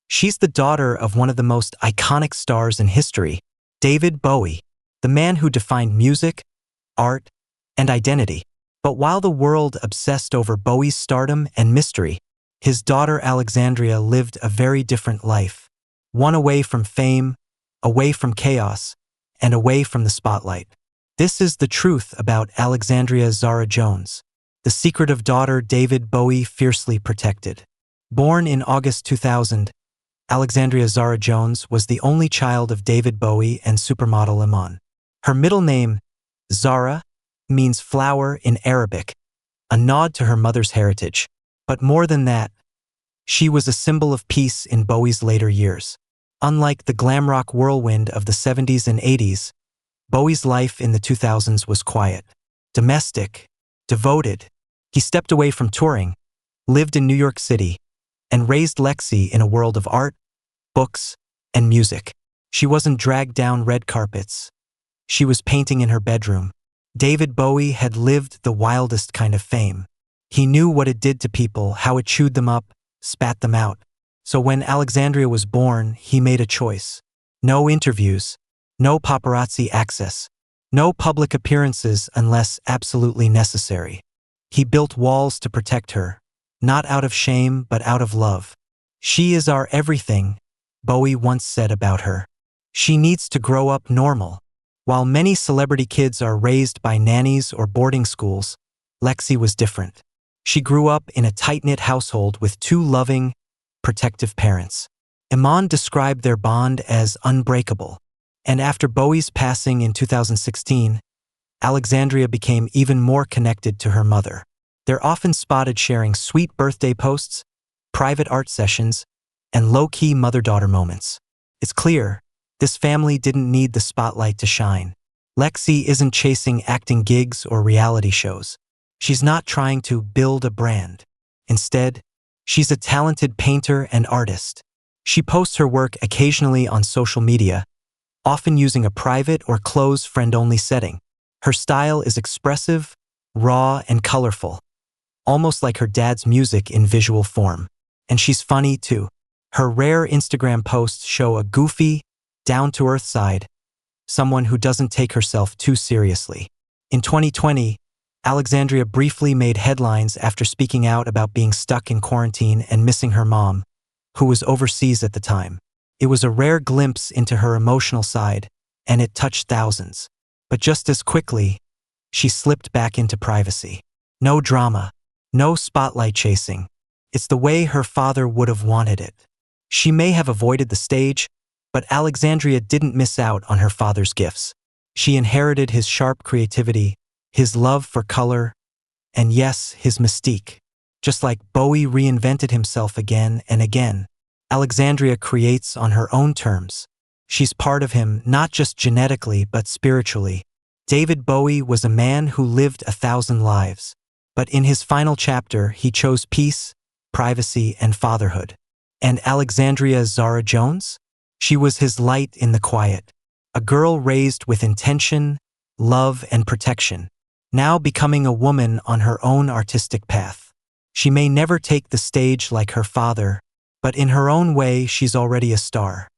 She's the daughter of one of the most iconic stars in history, David Bowie, the man who defined music, art, and identity. But while the world obsessed over Bowie's stardom and mystery, his daughter Alexandria lived a very different life. One away from fame, away from chaos, and away from the spotlight. This is the truth about Alexandria Zahra Jones, the secretive daughter David Bowie fiercely protected. Born in August 2000, Alexandria Zahra Jones was the only child of David Bowie and supermodel Iman. Her middle name, Zahra, means flower in Arabic, a nod to her mother's heritage. But more than that, she was a symbol of peace in Bowie's later years. Unlike the glam rock whirlwind of the 70s and 80s, Bowie's life in the 2000s was quiet, domestic, devoted. He stepped away from touring, lived in New York City, and raised Lexi in a world of art, books, and music. She wasn't dragged down red carpets. She was painting in her bedroom. David Bowie had lived the wildest kind of fame. He knew what it did to people, how it chewed them up, spat them out. So when Alexandria was born, he made a choice. No interviews, no paparazzi access, no public appearances unless absolutely necessary. He built walls to protect her, not out of shame but out of love. She is our everything, Bowie once said about her. She needs to grow up normal. While many celebrity kids are raised by nannies or boarding schools, Lexi was different. She grew up in a tight-knit household with two loving, protective parents. Iman described their bond as unbreakable. And after Bowie's passing in 2016, Alexandria became even more connected to her mother. They're often spotted sharing sweet birthday posts, private art sessions, and low-key mother-daughter moments. It's clear, this family didn't need the spotlight to shine. Lexi isn't chasing acting gigs or reality shows. She's not trying to build a brand. Instead, she's a talented painter and artist. She posts her work occasionally on social media, often using a private or close friend-only setting. Her style is expressive, raw, and colorful, almost like her dad's music in visual form. And she's funny too. Her rare Instagram posts show a goofy, down-to-earth side, someone who doesn't take herself too seriously. In 2020, Alexandria briefly made headlines after speaking out about being stuck in quarantine and missing her mom, who was overseas at the time. It was a rare glimpse into her emotional side, and it touched thousands. But just as quickly, she slipped back into privacy. No drama, no spotlight chasing. It's the way her father would have wanted it. She may have avoided the stage, but Alexandria didn't miss out on her father's gifts. She inherited his sharp creativity, his love for color, and yes, his mystique. Just like Bowie reinvented himself again and again, Alexandria creates on her own terms. She's part of him not just genetically but spiritually. David Bowie was a man who lived 1,000 lives, but in his final chapter he chose peace, privacy, and fatherhood. And Alexandria Zahra Jones? She was his light in the quiet, a girl raised with intention, love, and protection, now becoming a woman on her own artistic path. She may never take the stage like her father, but in her own way she's already a star.